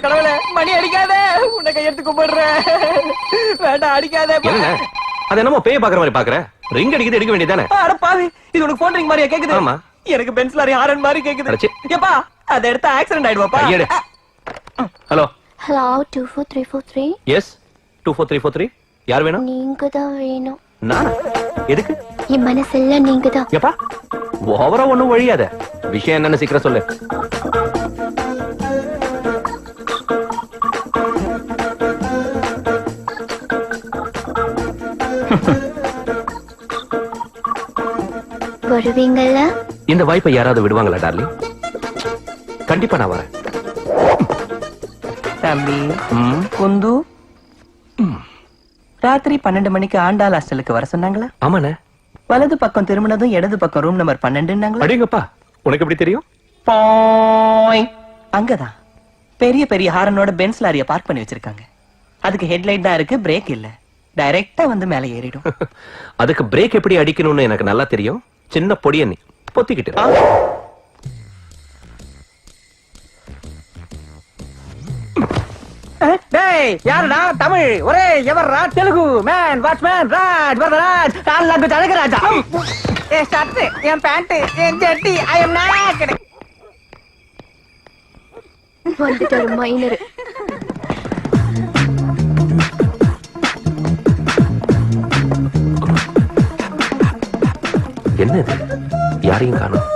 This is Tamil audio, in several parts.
கடவுளே, மணி அடிக்காத, உன்னை கையெடுத்து கும்பிடுறேன். வேண்டாம், அடிக்காத. அது என்னமோ பேய் பாக்குற மாதிரி பாக்குற. ரிங் அடிக்குது, எடுக்க வேண்டியதானே? அட பாவி, இது உனக்கு போன் ரிங் மாதிரியா கேக்குது? ஆமா. எனக்கு பென்ஸ் லாரி ஹாரன் மாதிரி கேக்குது. ஏப்பா, அத எடுத்தா ஆக்சிடென்ட் ஆயிடுவாப்பா. Hello hello 24343. எஸ் 24343. யார் வேணும்? நீங்க தான் வேணும். நான் எதுக்கு? என் மனசெல்லாம் நீங்க தான். ஏப்பா ஓவரா ஒண்ணும் வழியாத. விஷயம் என்னன்னு சீக்கிரம் சொல்லு. வருவீங்கல்ல? இந்த வாய்ப்பை யாராவது விடுவாங்களா டார்லிங்? கண்டிப்பா நான் வரேன். தம்பி குந்து, ராத்திரி 12 மணிக்கு ஆண்டாள் ஹாஸ்டலுக்கு வர சொன்னாங்களா? ஆமாண்ணே. வலது பக்கம் திரும்பினதும் இடது பக்கம் ரூம் நம்பர் 12. அடேங்கப்பா, உனக்கு எப்படி தெரியும்? அங்கதான் பெரிய பெரிய ஹாரனோட பென்ஸ் லாரிய பார்க் பண்ணி வச்சிருக்காங்க. அதுக்கு ஹெட்லைட் தான் இருக்கு, பிரேக் இல்ல. டைரக்டா வந்து மேல ஏறிடும். அதுக்கு பிரேக் எப்படி அடிக்கணும்னு எனக்கு நல்லா தெரியும். சின்ன பொடிய நீ பொத்திக்கிட்டு. டேய் யாருடா? தமிழ் ஒரே எவர்ரா? Telugu man, watchman, Raj, Vararaj, all language Azhagaraja. ஏ ஷர்ட், என் பேண்ட், என் ஜட்டி, ஐ அம் நாக்கட். வந்துட்டாரு மைனர். என்னது? யாரையும் காணோம்.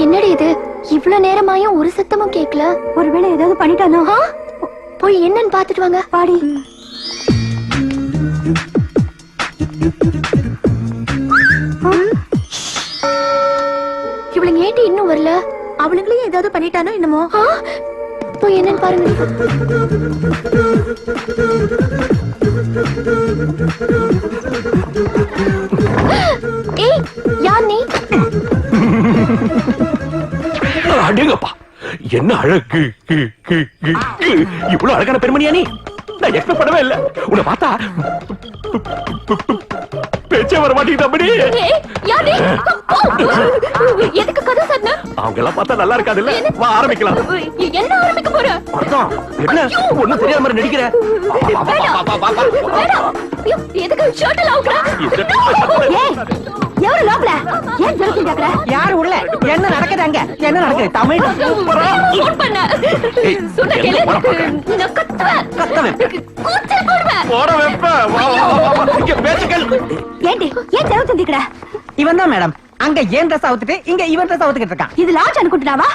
என்னடி இது? இவ்வளவு நேரமாயும் ஒரு சத்தமும் கேட்கல. ஒருவேளை ஏதாவது பண்ணிட்டானோ? போய் என்னன்னு பாத்துட்டு வாங்க. பாடி. இவளுங்க ஏண்டி இன்னும் வரல? அவளுங்களையும் ஏதாவது பண்ணிட்டானோ என்னமோ? போய் என்னன்னு பாருங்க. ஏய் யார் நீ? அடேங்கப்பா, என்ன அழகு! இவ்வளவு அழகான பெண்மணியா நீ? நான் எக்ஸ்பெக்ட் பண்ணவே இல்ல. உன்னை பார்த்தா பேச்சே வர மாட்டேங்குது. எதுக்கு கதை சொன்ன? அவங்க எல்லாம் பார்த்தா நல்லா இருக்காது இல்ல? வா ஆரம்பிக்கலாம். என்ன ஆரம்பிக்க போற? என்ன ஒண்ணும் தெரியாத மாதிரி நடிக்கிற? எதுக்கு ஷர்ட் லாவுக்குற? யாரு லாப்ல? ஏன் ஜெர்சி கேக்குற? யாரு உள்ள? என்ன நடக்குது அங்க? என்ன நடக்குது? தமிழ் ஃபோன் பண்ண. சொன்ன கேளு. நான் கத்துவேன். கூச்சல் போடுவேன். போற வெப்ப. வா இங்க பேச்சுக்கள். ஏண்டி ஏன் ஜெர்சி சந்திக்கற? இவன் தான் மேடம். அங்க ஏன் ட்ரெஸ் அவுத்துட்டு இங்க இவன் ட்ரெஸ் அவுத்துக்கிட்டு இருக்கான். இது லாட்ஜ் அனுப்பிட்டாவா?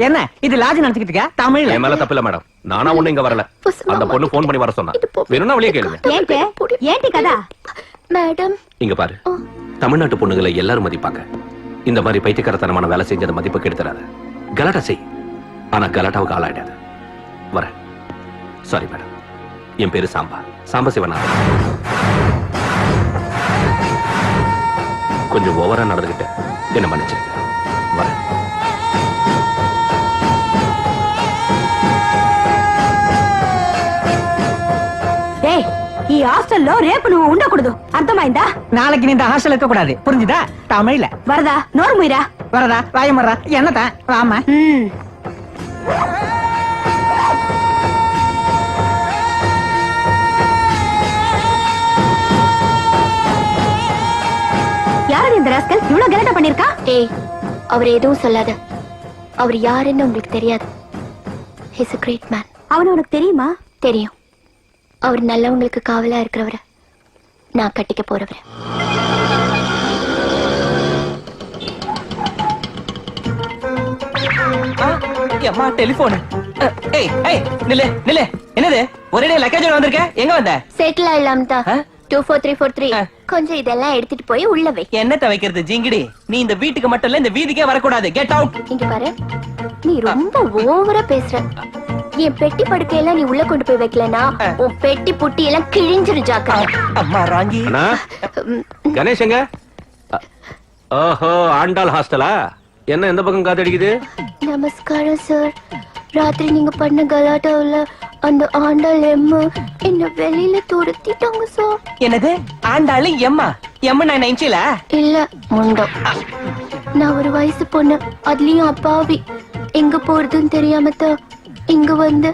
என்ன இது லாட்ஜ் நினைச்சிட்டு இருக்க? தமிழ் என் மேல தப்பு இல்ல மேடம். நானா ஒண்ணு இங்க வரல. அந்த பொண்ணு போன் பண்ணி வர சொன்னா. வேணும்னா வெளியே கேளுங்க. ஏண்டி கதா? மேடம் இங்க பாரு, தமிழ்நாட்டு பொண்ணுகளை எல்லாரும் மதிப்பாங்க. இந்த மாதிரி பைத்தியக்காரத்தனமான வேலை செஞ்சத மதிப்பு கெடுத்துறாத. கலாட்டா செய், ஆனா கலாட்டாவுக்கு ஆளாயிடாத. வர. Sorry madam. என் பேரு சாம்பா, சாம்பசிவநாதன். கொஞ்சம் ஓவரா நடந்துகிட்ட என்ன மன்னிச்சிருங்க. வர. டேய், ఈ హాస్టల్లో రేపు నువ్వు ఉండకూడదు అర్థమైందా? நாளைக்கு நீ இந்த ஹாஸ்டல் இருக்க கூடாது, புரிஞ்சுதா? தமிழ்ல வரதா நோர் முயிரா வரதா வாயமறா என்னதான் வாமா. யாரடி இந்த ராஸ்கல் இவ்வளவு கலாட்டா பண்ணிருக்கா? ஏய், அவர் எதுவும் சொல்லாத. அவர் யாருன்னு உங்களுக்கு தெரியாது. He's a great man. அவன உனக்கு தெரியுமா? தெரியும். அவர் நல்லவங்களுக்கு காவலா இருக்கிறவரை நான் கட்டிக்க போறவரை. அம்மா டெலிபோன். ஏய் ஏய் நில்லே நில்லே. என்னது ஒரே லக்கேஜ் வந்திருக்க? எங்க வந்த? செட்டில் ஆயிலாம் தான். 24343. கொஞ்சம் இதெல்லாம் எடுத்துட்டு போய் உள்ள வை. என்னத்த வைக்கிறது ஜிங்கிடி? நீ இந்த வீட்டுக்கு மட்டும் இல்ல, இந்த வீதிக்கே வரக்கூடாது. Get out. இங்க பாரு, நீ ரொம்ப ஓவரா பேசுற. என் பெட்டி படுக்கையெல்லாம் நீ உள்ள கொண்டு போய் வைக்கலனா உன் பெட்டி புட்டி எல்லாம் கிழிஞ்சிரு ஜாக்கா. அம்மா ராங்கி. கணேஷங்க. ஓஹோ, ஆண்டாள் ஹாஸ்டலா? என்ன இந்த பக்கம் காத்தடிக்குது? நமஸ்காரம் சார். ராத்திரி நீங்க பண்ண கலாட்டாவுல அந்த ஆண்டாள் எம்மு என்ன வெளியில துரத்திட்டாங்க சார். என்னது ஆண்டாளு எம்மா? எம்ம நான் நினைச்சல. இல்ல முண்டம். நான் ஒரு வயசு பொண்ணு, அதுலயும் அப்பாவி. எங்க போறதுன்னு தெரியாம தான் இங்க வந்து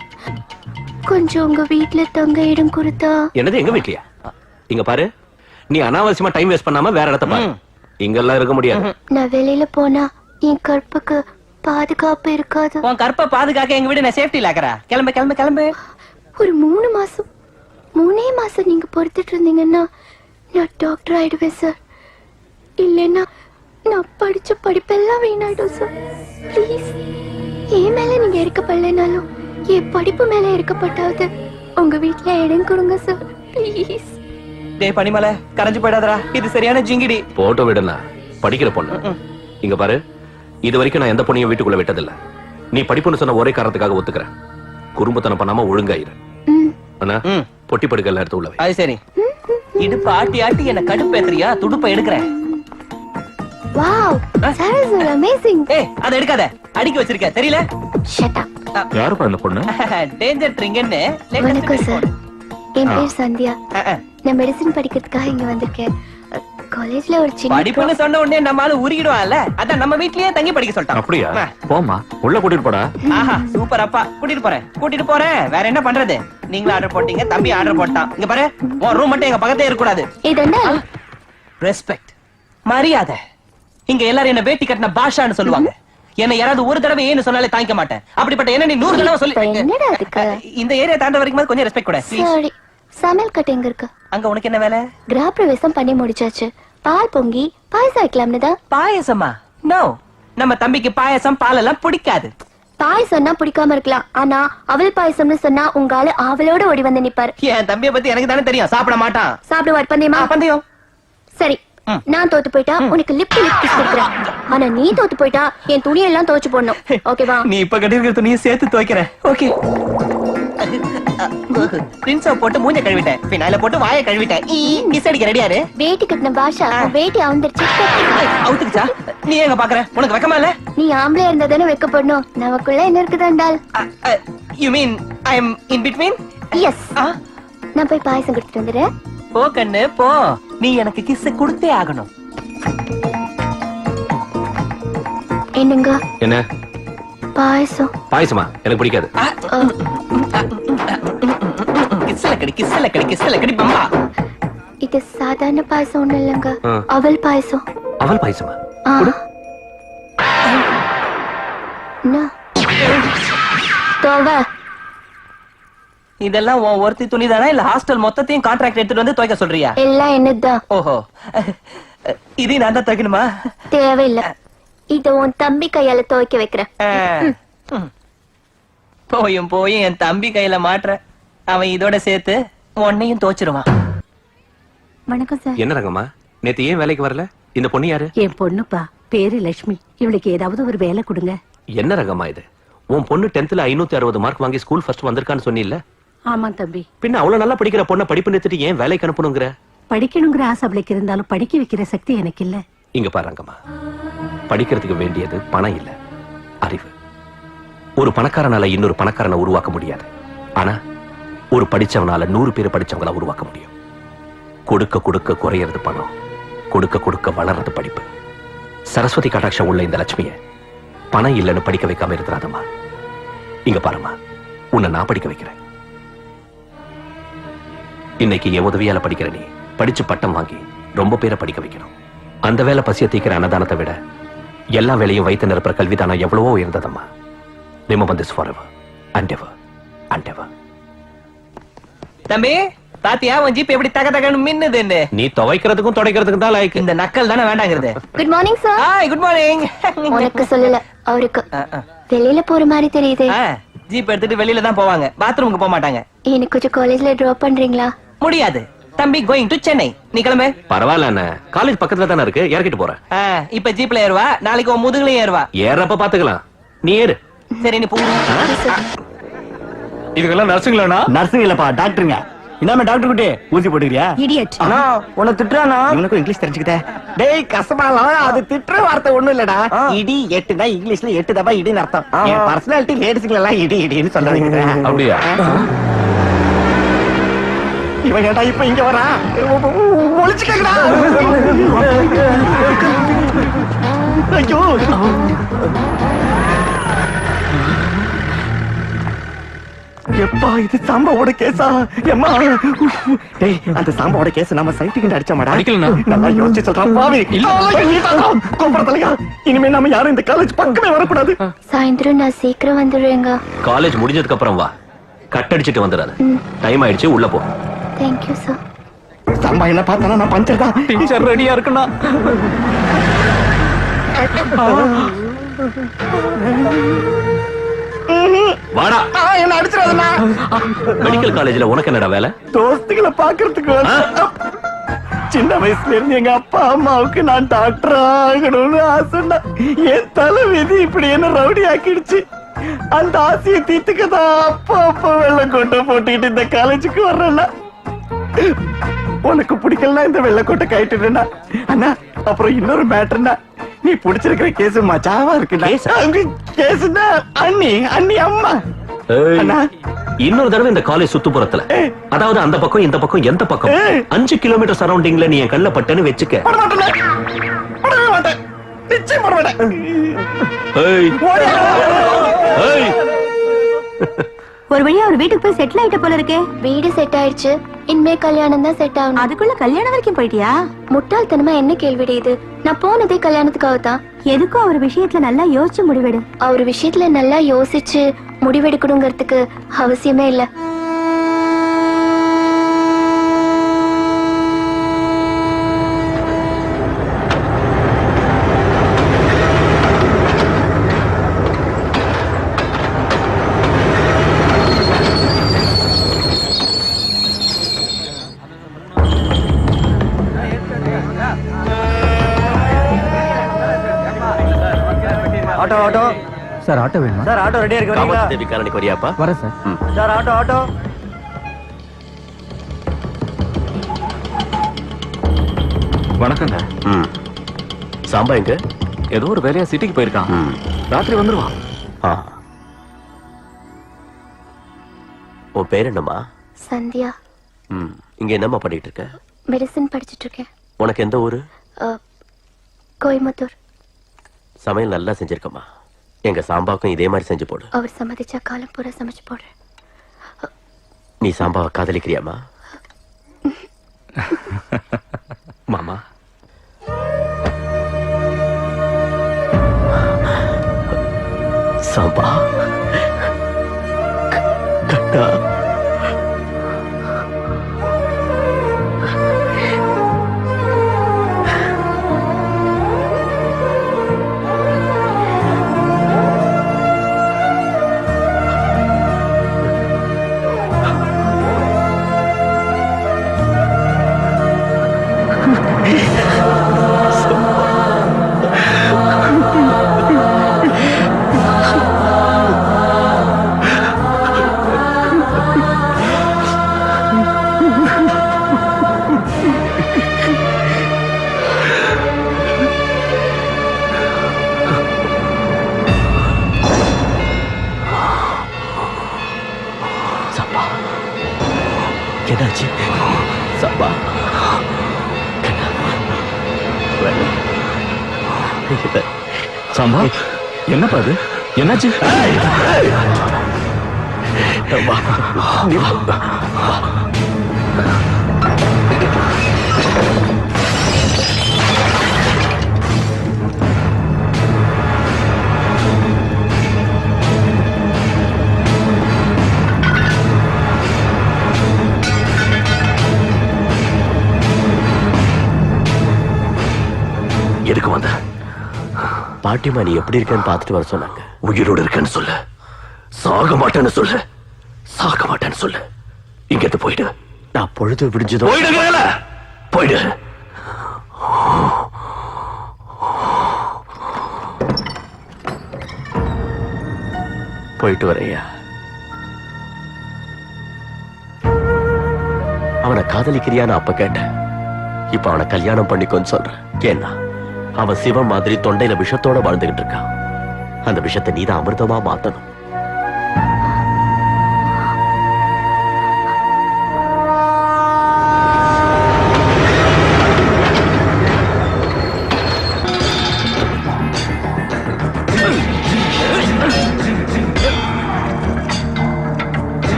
கொஞ்சம் உங்க வீட்டுல தங்க இடம் கொடுத்தா. என்னது எங்க வீட்லயா? இங்க பாரு, நீ அனாவசியமா டைம் வேஸ்ட் பண்ணாம வேற இடத்த பாரு. இங்கெல்லாம் இருக்க முடியாது. நான் வெளியில போனா என் கற்புக்கு பாதுகாப்பு இருக்காது. உன் கற்பை பாதுகாக்க எங்க வீடு நான் சேஃப்டி லாக்கறா. கிளம்பு கிளம்பு கிளம்பு. ஒரு 3 மாசம் நீங்க பொறுத்துட்டு இருந்தீங்கன்னா நான் டாக்டர் ஆயிடுவேன் சார். இல்லைன்னா நான் படிச்ச படிப்பெல்லாம் வீணாயிடும் சார். ப்ளீஸ், என் மேல நீங்க இருக்கப்படலைனாலும் என் படிப்பு மேல இருக்கப்பட்டாவது உங்க வீட்டுல இடம் கொடுங்க சார். ப்ளீஸ். டேய் பனிமலை, கரைஞ்சு போயிடாதடா. இது சரியான ஜிங்கிடி. போட்டோ விடுனா படிக்கிற பொண்ணு. இங்க பாரு, இது வரைக்கும் நான் எந்த பொண்ணையும் வீட்டுக்குள்ள விட்டதில்ல. நீ படிப்புன்னு சொன்ன ஒரே காரணத்துக்காக ஒத்துக்கிறேன். குறும்புத்தனம் பண்ணாம ஒழுங்காயிரு. அண்ணா, பொட்டி படுக்கல எடுத்து உள்ளவை. அது சரி. இடுப்பு ஆட்டி ஆட்டி என்ன கடுப்பேத்துறியா? துடுப்ப எடுக்கிறேன். Wow, that is amazing. ஏய், அத எடுக்காத. அடிக்க வச்சிருக்க தெரியல. Shut up. யாருப்பா அந்த பொண்ணு? டேஞ்சர் ட்ரிங்கன்னு. வணக்கம் சார். என் பேர் சந்தியா. நான் மெடிசின் படிக்கிறதுக்காக இங்க வந்திருக்கேன். காலேஜ்ல ஒரு சின்ன படிப்புன்னு சொன்ன உடனே நம்ம ஆளு உருகிடுவான்ல. அதான் நம்ம வீட்லயே தங்கி படிக்க சொல்லிட்டான். அப்படியா? போமா, உள்ள கூட்டிட்டு போடா. ஆஹா, சூப்பர் அப்பா. கூட்டிட்டு போறேன். வேற என்ன பண்றது? நீங்களும் ஆர்டர் போட்டீங்க, தம்பி ஆர்டர் போட்டான். இங்க பாரு, உன் ரூம் மட்டும் எங்க பக்கத்தே இருக்க கூடாது. இதென்ன? ரெஸ்பெக்ட், மரியாதை. இங்க எல்லாரும் என்ன வேட்டி கட்டின பாஷான்னு சொல்லுவாங்க. என்ன யாராவது ஒரு தடவை ஏன்னு சொன்னாலே தாங்கிக்க மாட்டேன். அப்படிப்பட்ட என்ன நீ 100 தடவை சொல்லி. என்னடா அதுக்கு? இந்த ஏரியா தாண்ட வரைக்கும் கொஞ்சம் ரெஸ்பெக்ட் கொடு. சாரி. சமையல் கட்டு எங்க இருக்கு? அங்க உனக்கு என்ன வேலை? கிரகப்பிரவேசம் பண்ணி முடிச்சாச்சு. பால் பொங்கி பாயசம் வைக்கலாம்னு தான். பாயசமா? நோ, நம்ம தம்பிக்கு பாயசம் பால் எல்லாம் பிடிக்காது. பாயசம்னா பிடிக்காம இருக்கலாம், ஆனா அவள் பாயசம்னு சொன்னா உங்க ஆளு அவளோட ஓடி வந்து நிப்பாரு. என் தம்பியை பத்தி எனக்கு தானே தெரியும். சாப்பிட மாட்டான். சாப்பிடுவார். பந்தயமா? பந்தயம். சரி, நான் தோத்து போயிட்டா உனக்கு லிப் கிஸ் கொடுக்குறேன். ஆனா நீ தோத்து போயிட்டா என் துணியெல்லாம் துவைச்சு போடணும். ஓகேவா? நீ இப்ப கட்டிருக்கிற துணியை சேர்த்து துவைக்கிறேன். ஓகே. பிரின்ஸ போட்டு மூஞ்ச கழுவிட்டேன். பின்னால போட்டு வாயை கழுவிட்டேன். கிஸ் அடிக்க ரெடியாரு. வேட்டி கட்டின பாஷா வேட்டி அவுந்துருச்சு. அவுத்துக்குச்சா? நீ எங்க பாக்குற? உனக்கு வெக்கமா இல்ல? நீ ஆம்பளை இருந்தா தானே வெக்கப்படணும். நமக்குள்ள என்ன இருக்குதாண்டால்? You mean I am in between? Yes. நான் போய் பாயசம் கொடுத்துட்டு வந்துடுறேன். போ கண்ணு போ. நீ எனக்கு கிஸ் கொடுத்தே ஆகணும். என்னங்க? என்ன பாயசம்? பாயசமா? எனக்கு பிடிக்காது. கிஸ்ல கடி பம்பா. இது சாதாரண பாயசம் ஒண்ணு இல்லங்க, அவல் பாயசம். அவல் பாயசமா? இதெல்லாம் உன் ஒருத்தி துணி தானா இல்ல ஹாஸ்டல் மொத்தத்தையும் கான்ட்ராக்ட் எடுத்துட்டு வந்து துவைக்க சொல்றியா? எல்லாம் என்னதான். ஓஹோ, இது நான் தான் துவைக்கணுமா? தேவையில்லை, இத உன் தம்பி கையால துவைக்க வைக்கிறேன். போயும் என் தம்பி கையில மாட்டுற. அவன் இதோட சேர்த்து உன்னையும் தோச்சிருவான். வணக்கம் சார். என்ன ரங்கம்மா, நேத்து ஏன் வேலைக்கு வரல? இந்த பொண்ணு யாரு? என் பொண்ணுப்பா, பேரு லட்சுமி. இவளுக்கு ஏதாவது ஒரு வேலை கொடுங்க. என்ன ரங்கம்மா இது? உன் பொண்ணு 10th 560 மார்க் வாங்கி ஸ்கூல் ஃபர்ஸ்ட் வந்திருக்கான்னு சொன்னில்ல? ஆமா தம்பி. பின்ன அவ்வளவு நல்லா படிக்கிற பொண்ணை படிப்பு நிறுத்திட்டு ஏன் வேலைக்கு அனுப்பணுங்கிற? படிக்கணுங்கிற ஆசை அவளுக்கு இருந்தாலும் படிக்க வைக்கிற சக்தி எனக்கு இல்ல. இங்க பாரு ரங்கம்மா, படிக்கிறதுக்கு வேண்டியது பணம் இல்ல, அறிவு. ஒரு பணக்காரனால இன்னொரு பணக்காரனை உருவாக்க முடியாது. ஆனா ஒரு படிச்சவனால 100 பேர் படிச்சவங்கள உருவாக்க முடியும். கொடுக்க கொடுக்க குறையிறது பணம், கொடுக்க கொடுக்க வளர்றது படிப்பு. சரஸ்வதி கடாட்சம் உள்ள இந்த லட்சுமிய பணம் இல்லைன்னு படிக்க வைக்காம இருக்கிறாதம்மா. இங்க பாருமா, உன்னை நான் படிக்க வைக்கிறேன். இன்னைக்கு என் உதவியால படிக்கிற நீ படிச்சு பட்டம் வாங்கி ரொம்ப பேரை படிக்க வைக்கணும். அந்த வேலை பசிய தீக்கிற அன்னதானத்தை விட எல்லா வேலையும் வைத்து நிரப்புற கல்விதானம் எவ்வளவோ உயர்ந்ததம்மா. Remember this forever and ever and ever. தம்பி பாத்தியா உன் ஜீப் எப்படி தக தகன்னு மின்னுதுன்னு? நீ துவைக்கிறதுக்கும் துடைக்கிறதுக்கும் தான் லைக். இந்த நக்கல் தானே வேண்டாங்கிறது. Good morning sir. Hi, good morning. உனக்கு சொல்லல, அவருக்கு. வெளியில போற மாதிரி தெரியுது. ஜீப் எடுத்துட்டு வெளியில தான் போவாங்க, பாத்ரூமுக்கு போக மாட்டாங்க. எனக்கு கொஞ்சம் காலேஜ்ல டிராப் பண்றீங்களா? முடியாது தம்பி, கோயிங் டு சென்னை. நீ கிளம்பு. பரவாயில்ல அண்ணா, காலேஜ் பக்கத்துல தானே இருக்கு, இறக்கிட்டு போறேன். இப்ப ஜீப்ல ஏறுவா, நாளைக்கு உன் முதுகுலயும் ஏறுவா. ஏறப்ப பாத்துக்கலாம், நீ ஏறு. சரி நீ போ. இதுக்கெல்லாம் நர்ஸுங்களானா? நர்ஸுங்க இல்லப்பா, டாக்டருங்க. இன்னாம டாக்டர் குட்டி ஊசி போட்டுக்கிறியா? இடியட். அண்ணா உன்னை திட்டுறானா? இவனுக்கும் இங்கிலீஷ் தெரிஞ்சுக்கிட்டே. டேய் கசமாலாம், அது திட்டுற வார்த்தை ஒண்ணும் இல்லடா. இடி எட்டுனா இங்கிலீஷ்ல 8 தபா இடின்னு அர்த்தம். என் பர்சனாலிட்டி லேடிஸ்க்கு எல்லாம் இடி இடின்னு சொல்றாங்க. அப்படியா? இவன் ஏன்டா இப்ப இங்க வரா? ஒளிச்சுக்கடா. ஐயோ எப்பா இது சாம்பாவோட கேஸா எம்மா டேய் அந்த சாம்பாவோட கேஸ் நம்ம சைட்டுக்கு அடிச்சமாடா அடிக்கலண்ணா. நல்லா யோசிச்சு சொல்றான் பாவி கோபுரத்தலையா இனிமே நாம யாரும் இந்த காலேஜ் பக்கமே வரக்கூடாது சாயந்தரம் நான் சீக்கிரம் வந்துடுவேங்க. காலேஜ் முடிஞ்சதுக்கு அப்புறம் வா, கட் அடிச்சிட்டு வந்துடாத. டைம் ஆயிடுச்சு, உள்ள போ. Thank you sir. சாம்பா என்ன பார்த்தானா நான் பஞ்சர் தான் டீச்சர் ரெடியா இருக்குண்ணா. வாடா. என்ன அடிச்சிடாதண்ணா மெடிக்கல் காலேஜ்ல உனக்கு என்னடா வேலை? தோஸ்துகளை பாக்குறதுக்கு சின்ன வயசுல இருந்து எங்க அப்பா அம்மாவுக்கு நான் டாக்டர் ஆகணும்னு ஆசைன்னா என் தலை விதி இப்படி என்ன ரவுடி ஆக்கிடுச்சு. அந்த ஆசையை தீர்த்துக்கதான் அப்பா அப்பா வெள்ளம் கொட்டை போட்டுக்கிட்டு இந்த காலேஜுக்கு வர்றேன்னா உனக்கு பிடிக்கலனா இந்த வெள்ளக்கோட்டை கைட்டுனா அண்ணா. அப்புறம் இன்னொரு மேட்டர்னா நீ புடிச்சிருக்கிற கேஸ் மச்சாவா இருக்கு. கேஸ்னா அண்ணி அண்ணி அம்மா ஏய், அண்ணா. இன்னொரு தடவை இந்த காலேஜ் சுத்துப்புறத்துல, அதாவது அந்த பக்கம் இந்த பக்கம் எந்த பக்கம் 5 கிலோமீட்டர் சரௌண்டிங்ல நீ என் கண்ணுல பட்டேன்னு வெச்சுக்க. போட மாட்டேன் போடவே மாட்டேன் நிச்சயம் போட மாட்டேன். ஏய், ஏய். ஒரு வழியா அவர் வீட்டுக்கு போய் செட்டில் ஆயிட்ட போல இருக்கே. வீடு செட் ஆயிடுச்சு, இனிமே கல்யாணம் தான் செட் ஆகணும். அதுக்குள்ள கல்யாணம் வரைக்கும் போயிட்டியா? முட்டாள்தனமா என்ன கேள்விடி இது? நான் போனதே கல்யாணத்துக்காக தான். எதுக்கும் அவர் விஷயத்துல நல்லா யோசிச்சு முடிவெடு. அவர் விஷயத்துல நல்லா யோசிச்சு முடிவெடுக்கணுங்கிறதுக்கு அவசியமே இல்ல. ஆட்டோ ஆட்டோ சார் ஆட்டோ வேணுமா? சார் ஆட்டோ ரெடியா இருக்கு வரீங்களா? காமராஜ் தேவி காலனிக்கு வரியாப்பா? வரேன் சார். சார் ஆட்டோ ஆட்டோ வணக்கங்க. சாம்பா எங்க? ஏதோ ஒரு வேலையா சிட்டிக்கு போயிருக்கான். ராத்திரி வந்துருவான். உன் பேர் என்னம்மா? சந்தியா. இங்க என்னம்மா பண்ணிட்டு இருக்க? மெடிசன் படிச்சிட்டு இருக்கேன். உனக்கு எந்த ஊரு? கோயம்புத்தூர். சமையல் நல்லா செஞ்சிருக்கம்மா. எங்க சாம்பாவுக்கும் இதே மாதிரி செஞ்சு போடு. அவர் சம்மதிச்சா காலம் பூரா சமைச்சு போடுறேன். நீ சாம்பாவை காதலிக்கிறியாமா? மாமா, சாம்பா கட்டா என்னாச்சு? சாம்பா சாம்பா என்னப்பா அது? என்னாச்சு? எதுக்கு வந்த? பாட்டிமா நீ எப்படி இருக்கேன்னு பார்த்துட்டு வர சொன்னாங்க. உயிரோடு இருக்கேன்னு சொல்லு, சாக மாட்டேன்னு சொல்லு, சாக மாட்டேன்னு சொல்லு. இங்க இருந்து போயிடு. நான் பொழுது விடிஞ்சதோ போயிடு. போயிடு. போயிட்டு வரையா. அவனை காதலிக்கிறியான்னு அப்ப கேட்டேன். இப்ப அவனை கல்யாணம் பண்ணிக்கோன்னு சொல்றேன். ஏன்னா அவன் சிவன் மாதிரி தொண்டையில விஷத்தோட வாழ்ந்துகிட்டு இருக்கான். அந்த விஷத்தை நீதான் அமிர்தமா மாத்தணும்.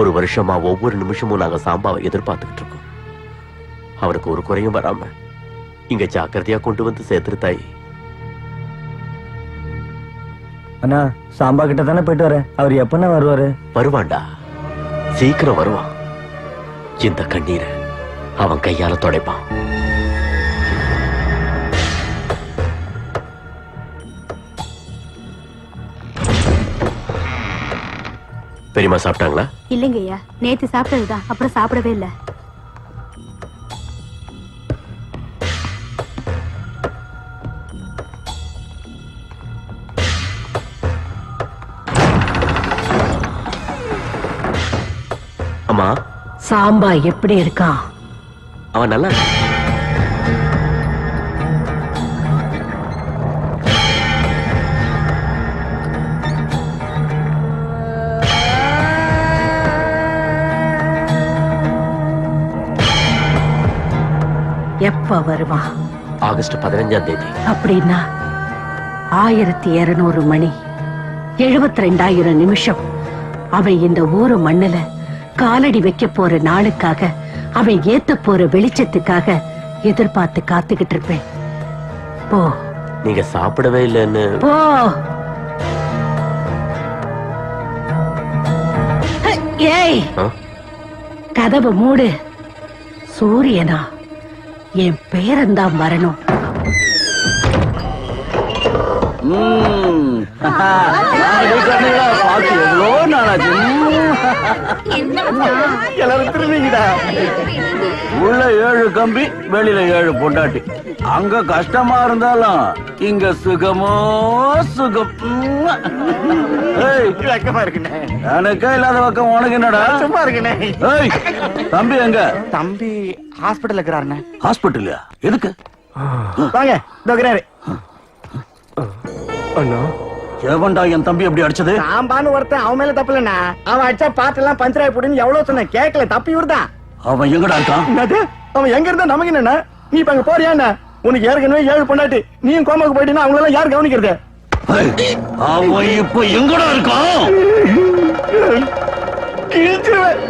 ஒரு வருஷமா ஒவ்வொரு நிமிஷமும் நாங்க சாம்பாவை எதிர்பார்த்துக்கிட்டு இருக்கோம். அவருக்கு ஒரு குறையும் வராம இங்க ஜாக்கிரதையா கொண்டு வந்து சேர்த்துரு தாய். அண்ணா சாம்பா கிட்ட தானே போயிட்டு வரேன். அவர் எப்பண்ணா வருவாரு? வருவான்டா, சீக்கிரம் வருவான். இந்த கண்ணீரை அவன் கையால துடைப்பான். பெரியம்மா சாப்பிட்டாங்களா? இல்லைங்க ஐயா, நேத்து சாப்பிட்டதுதான், அப்புறம் சாப்பிடவே இல்ல. அம்மா, சாம்பா எப்படி இருக்கான்? அவன் நல்லா இருக்கான். எப்ப வருவான்? ஆகஸ்ட் 15ஆம் தேதி. அப்படின்னா 1200 மணி 72,000 நிமிஷம் அவன் இந்த ஊரு மண்ணுல காலடி வைக்க போற நாளுக்காக, அவன் ஏத்த போற வெளிச்சத்துக்காக எதிர்பார்த்து காத்துக்கிட்டு இருப்பேன். போ. நீங்க சாப்பிடவே இல்லைன்னு. போ. ஏய், கதவு மூடு. சூரியனா, என் பேரன்தான் வரணும். எல்லாரும் திரும்பிங்கடா. உள்ள 7 கம்பி, வெளியில 7 பொண்டாட்டி. அங்க கஷ்டமா இருந்தாலும் இங்க சுகமோ சுகம். எனக்கே இல்லாத பக்கம் உனக்கு என்னடா? சும்மா இருக்குண்ணே. ஏய், தம்பி எங்க? தம்பி ஹாஸ்பிட்டல் இருக்கிறாருண்ணே. ஹாஸ்பிட்டல்லையா? எதுக்கு? வாங்க, இருக்கிறாரு. அண்ணா, எவன்டா என் தம்பி எப்படி அடிச்சது? சாம்பான்னு ஒருத்தன், அவன் மேல தப்பு இல்லண்ணா. அவன் அடிச்சா பாட்டெல்லாம் பஞ்சராய் போடுன்னு எவ்வளவு சொன்ன, கேட்கல. தப்பி இவர்தான். அவன் எங்கடா இருக்கான்? என்னது? அவன் எங்க இருந்தா நமக்கு என்னண்ணா? நீ இப்ப அங்க போறியா என்ன? உனக்கு ஏற்கனவே 7 பொண்டாட்டி. நீயும் கோமாக்கு போயிட்டீங்கன்னா அவங்களெல்லாம் யார் கவனிக்கிறது? ஏய், அவன் இப்ப எங்கடா இருக்கான்? கிழிச்சிருவேன்.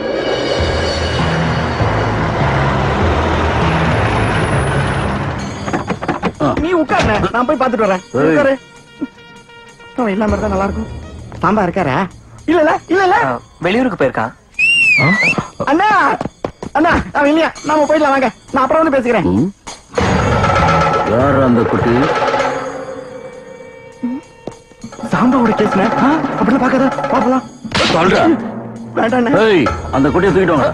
நீ உட்காருண்ணே, நான் போய் பாத்துட்டு வரேன். ஏய். உட்காரு. அவன் இல்லாம இருந்தா நல்லா இருக்கும். சாம்பா இருக்காரா? இல்ல வெளியூருக்கு போயிருக்கான். அண்ணா அண்ணா, அவன் இல்லையா? நாம போயிடலாம் வாங்க. நான் அப்புறம் வந்து பேசிக்கிறேன். யார் அந்த குட்டி? சாம்பாவோட கேஸ்ண்ணே. அப்படிலாம் பாக்காத, பாப்பலாம். சொல்றேன். வேண்டாண்ணே. ஏய், அந்த குட்டியை தூக்கிட்டு வாங்க.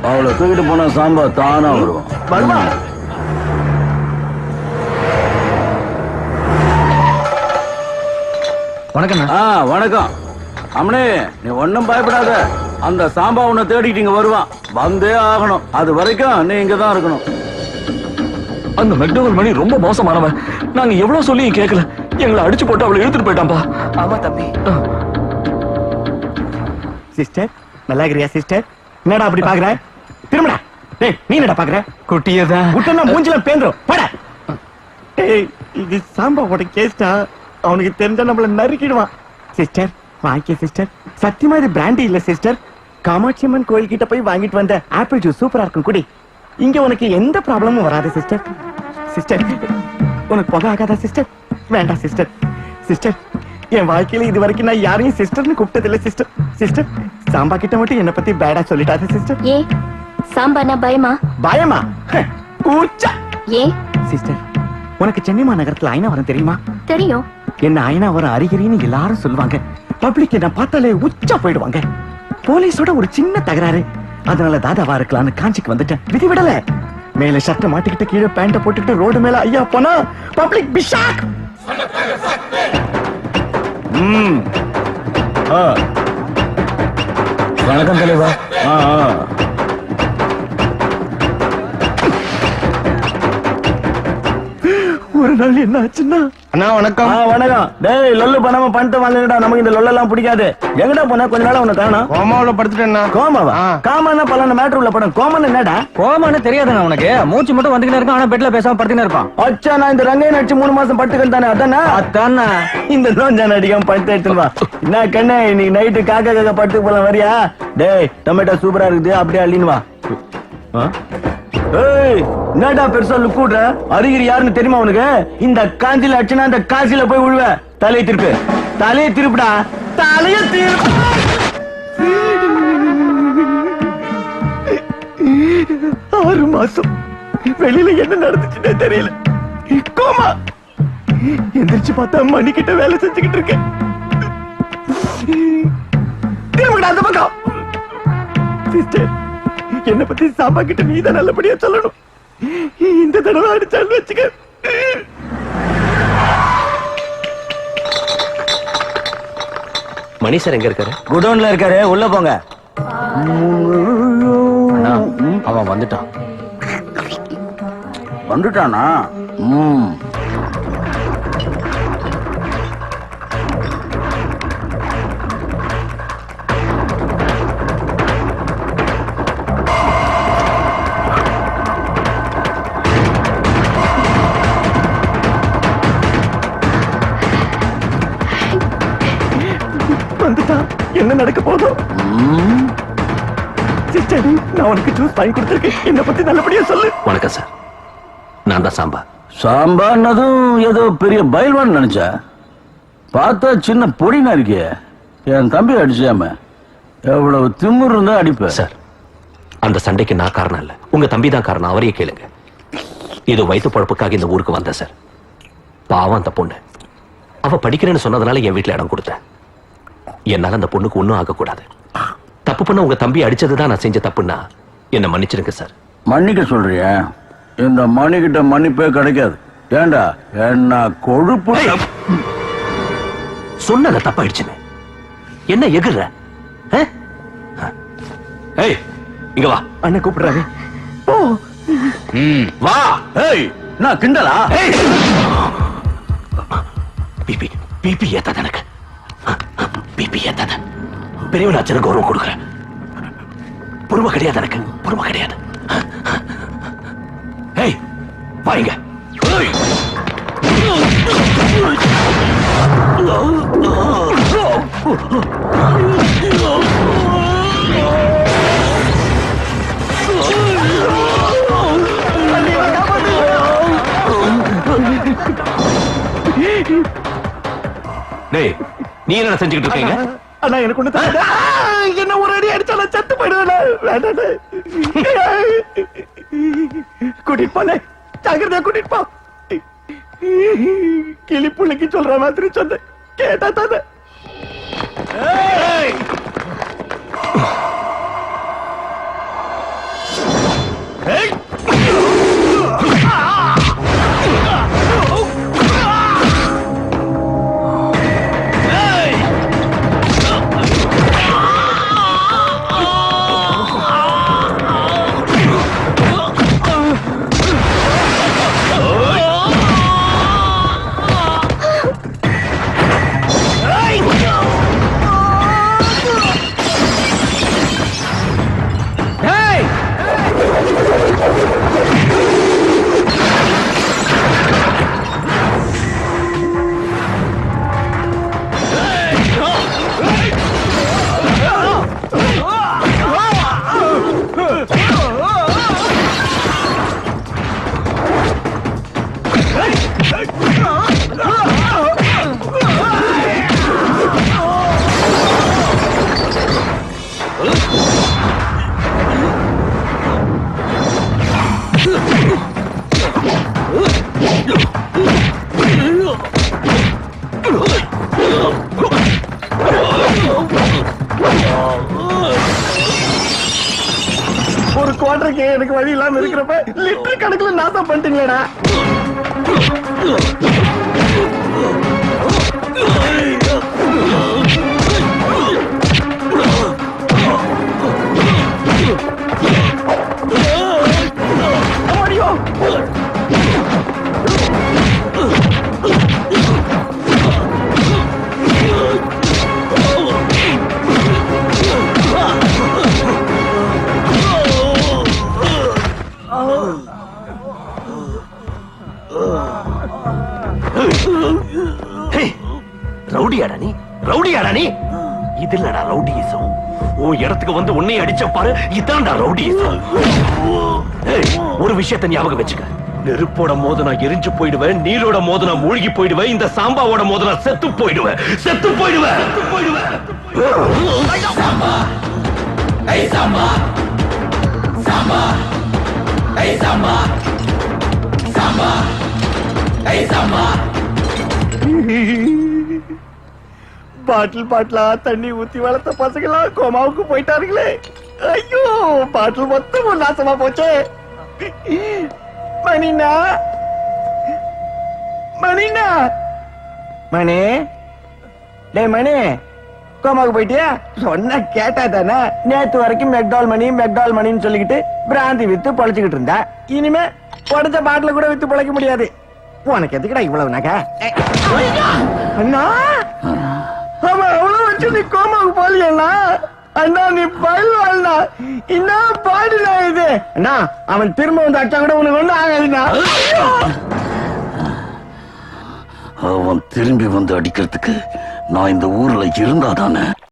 அவளை தூக்கிட்டு போனா சாம்பா தானா வருவான். வருமா? வணக்கம். வணக்கம். அம்மனே, நீ ஒண்ணும் பயப்படாத. அந்த சாம்பா உன்னை தேடிட்டு இங்க வருவான். வந்தே ஆகணும். அது வரைக்கும் நீ இங்கதான் இருக்கணும். அந்த மெக்டோவல் மணி ரொம்ப மோசமானவன். நாங்க எவ்வளவு சொல்லியும் கேட்கல. எங்களை அடிச்சு போட்டு அவளை இழுத்துட்டு போயிட்டான்பா. ஆமா தம்பி. சிஸ்டர், நல்லா இருக்கிறியா சிஸ்டர்? என்னடா அப்படி பாக்குற? திரும்படா. டேய், நீ என்னடா பாக்குற? குட்டியதான் விட்டா மூஞ்சில பேந்துரும். போடா. டேய், இது சாம்பாவோட கேஸ்டா. அவனுக்கு தெரிஞ்சா நம்மள நறுக்கிடுவான். சிஸ்டர், வாங்கிக்க சிஸ்டர். சத்தியமா இது பிராண்டி இல்ல சிஸ்டர். காமாட்சி அம்மன் கோயில் கிட்ட போய் வாங்கிட்டு வந்த ஆப்பிள் ஜூஸ் சூப்பரா இருக்கும். குடி. இங்க உனக்கு எந்த ப்ராப்ளமும் வராது சிஸ்டர். சிஸ்டர், உனக்கு புகை ஆகாதா சிஸ்டர்? வேண்டாம் சிஸ்டர். சிஸ்டர், என் வாழ்க்கையில இது வரைக்கும் நான் யாரையும் சிஸ்டர்னு கூப்பிட்டது இல்ல சிஸ்டர். சிஸ்டர், சாம்பா கிட்ட மட்டும் என்ன பத்தி பேடா சொல்லிட்டாரு சிஸ்டர். ஏ சாம்பானா பயமா? பயமா? கூச்சா. ஏ சிஸ்டர், உனக்கு சென்னை மாநகரத்துல ஐநாவரம் தெரியுமா? தெரியும். என்ன ஐநாவரம் அறிகிறீன்னு எல்லாரும் சொல்லுவாங்க. பப்ளிக் என்ன பார்த்தாலே உச்சா போயிடுவாங்க. போலீஸோட ஒரு சின்ன தகராறு, அதனால தாதாவா இருக்கலாம்னு காஞ்சிக்கு வந்துட்டேன். விதி விடல. மேல ஷர்ட் மாட்டிக்கிட்டு கீழே பேண்ட போட்டுக்கிட்டு ரோடு மேல ஐயா போனா பப்ளிக் பிஷாக். வணக்கம் தலைவா. ஒரு நாள் என்ன ஆச்சுன்னா, அண்ணா வணக்கம். வணக்கம். டேய் லொல்லு பண்ணாம பண்ணிட்டு வாங்கடா, நமக்கு இந்த லொல்லெல்லாம் பிடிக்காது. எங்கடா போன? கொஞ்ச நாளா உன்னை காணோம். கோமாவுல படுத்துட்டேன்னா. கோமாவா? காமானா பலான மேட்டர் உள்ள படம். கோமன் என்னடா? கோமான்னு தெரியாதுங்க உனக்கு. மூச்சு மட்டும் வந்துக்கிட்டே இருக்கான், ஆனா பெட்ல பேசாம படுத்துக்கிட்டே இருப்பான். அச்சா, நான் இந்த ரங்கையை நடிச்சு 3 மாசம் பட்டுக்கல் தானே, அதானே? அதானே. இந்த நோஞ்சா நடிக்காம படுத்து எடுத்துன்னு வா. என்ன கண்ணே, இன்னைக்கு நைட்டு காக்கா படுத்து போலாம் வரியா? டேய் டொமேட்டோ சூப்பரா இருக்குது, அப்படியே அள்ளின்னு வா. ஏய், என்னடா பெருசா லுக்கூடுற? அருகிரி யாருன்னு தெரியுமா உனக்கு? இந்த காஞ்சில அடிச்சுனா அந்த காசில போய் விழுவ. தலையை திருப்பு, தலையை திருப்புடா, தலையை திருப்பு. 6 மாசம் வெளியில என்ன நடந்துச்சுன்னே தெரியல. கோமா. எந்திரிச்சு பார்த்தா மணி கிட்ட வேலை செஞ்சுக்கிட்டு இருக்கேன். திரும்புடா அந்த பக்கம். சிஸ்டர், என்ன பத்தி சாம்பா கிட்ட நீதான் நல்லபடியா சொல்லணும். இந்த தடவை அடிச்சாலும் வச்சுக்க. மணி சார் எங்க இருக்காரு? குடோன்ல இருக்காரு, உள்ள போங்க. அவன் வந்துட்டான். வந்துட்டானா? வந்துட்டான். என்ன நடக்க போதும்? சிஸ்டர், நான் உனக்கு ஜூஸ் வாங்கி கொடுத்திருக்கேன். என்ன பத்தி நல்லபடியா சொல்லு. வணக்கம் சார், நான் தான் சாம்பா. சாம்பார்னதும் ஏதோ பெரிய பயில்வான் நினைச்சா, பார்த்தா சின்ன பொடினா இருக்கிய. என் தம்பி அடிச்சாம எவ்வளவு திமிர் இருந்தா அடிப்ப. சார், அந்த சண்டைக்கு நான் காரணம் இல்ல, உங்க தம்பி தான் காரணம். அவரையே கேளுங்க. இது வயிற்று பழப்புக்காக இந்த ஊருக்கு வந்த சார். பாவம் அந்த பொண்ணு. அவ படிக்கிறேன்னு சொன்னதுனால என் வீட்டுல இடம் கொடுத்தேன். என்னால அந்த பொண்ணுக்கு ஒண்ணும் ஆகக்கூடாது. தப்பு பண்ண உங்க தம்பி அடிச்சதுதான் நான் செஞ்ச தப்புன்னா என்ன மன்னிச்சிருங்க சார். மன்னிக்க சொல்றிய? இந்த மணிக்கிட்ட மன்னிப்பே கிடைக்காது. ஏண்டா என்ன கொழுப்பு. சொன்னத தப்பாயிடுச்சுன்னு என்ன எகுற? ஏய், இங்க வா. அண்ணன் கூப்பிடுறாரு. வா. ஏய், நான் கிண்டலா? பிபி பிபி ஏத்தாத எனக்கு. பிபி ஏத்தாத. பெரியவனாச்சன கௌரவம் கொடுக்குறேன். பொறுமை கிடையாது எனக்கு, பொறுமை கிடையாது. ஏய், வாங்க. டேய், நீ என்ன செஞ்சுக்கிட்டு இருக்கீங்க? அண்ணா எனக்கு ஒண்ணு தாங்க. என்ன ஒரு அடி அடிச்சாலும் செத்து போயிடுவேன். கூட்டிட்டு போனே, ஜாகிரதையா கூட்டிட்டு போ. கிளி புள்ளைக்கு சொல்ற மாதிரி சொன்ன கேட்டா தானே. ஒரு குவார்டருக்கு எனக்கு வழி இல்லாம இருக்கிறப்ப லிட்டர் கணக்குல நாசம் பண்ணிட்டீங்களேடா. ஐயோ ரவுடியாடா நீ? ரவுடியாடா நீ? இது இல்லடா ரவுடியிசம். உன் இடத்துக்கு வந்து உன்னை அடிச்ச பாரு, இதான்டா ரவுடியிசம். ஒரு விஷயத்தை ஞாபகம் வச்சுக்க. நெருப்போட மோத நான் எரிஞ்சு போயிடுவேன், நீரோட மோத நான் மூழ்கி போயிடுவேன், இந்த சாம்பாவோட மோத நான் செத்து போயிடுவேன். செத்து போயிடுவேன். செத்து போயிடுவேன். சாம்பா ஐ சாம்பா சாம்பா ஐ சாம்பா சாம்பா ஐ சாம்பா. பாட்டில் பாட்டிலா தண்ணி ஊத்தி வளர்த்த பசங்களா கோமாவுக்கு போயிட்டாருங்களே. ஐயோ, பாட்டில் மொத்தமும் நாசமா போச்சே. மணினா மணினா மணி, டேய் மணி, கோமாவுக்கு போயிட்டியா? சொன்ன கேட்டா தானே. நேத்து வரைக்கும் மெக்டால் மணின்னு சொல்லிக்கிட்டு பிராந்தி வித்து பொழைச்சுக்கிட்டு இருந்தா, இனிமே உடஞ்ச பாட்டில கூட வித்து பொழைக்க முடியாது. உனக்கு எதுக்குடா இவ்வளவு நகை? அண்ணா, அவன் அவ்வளவு வச்சு நீ கோமாவுக்கு போலியண்ணா? அண்ணா நீ பயில்வாள்னா, என்ன பாடுனா இது? அண்ணா, அவன் திரும்ப வந்து அச்சா கூட உனக்கு ஒண்ணு ஆகாதுண்ணா. அவன் திரும்பி வந்து அடிக்கிறதுக்கு நான் இந்த ஊர்ல இருந்தாதானே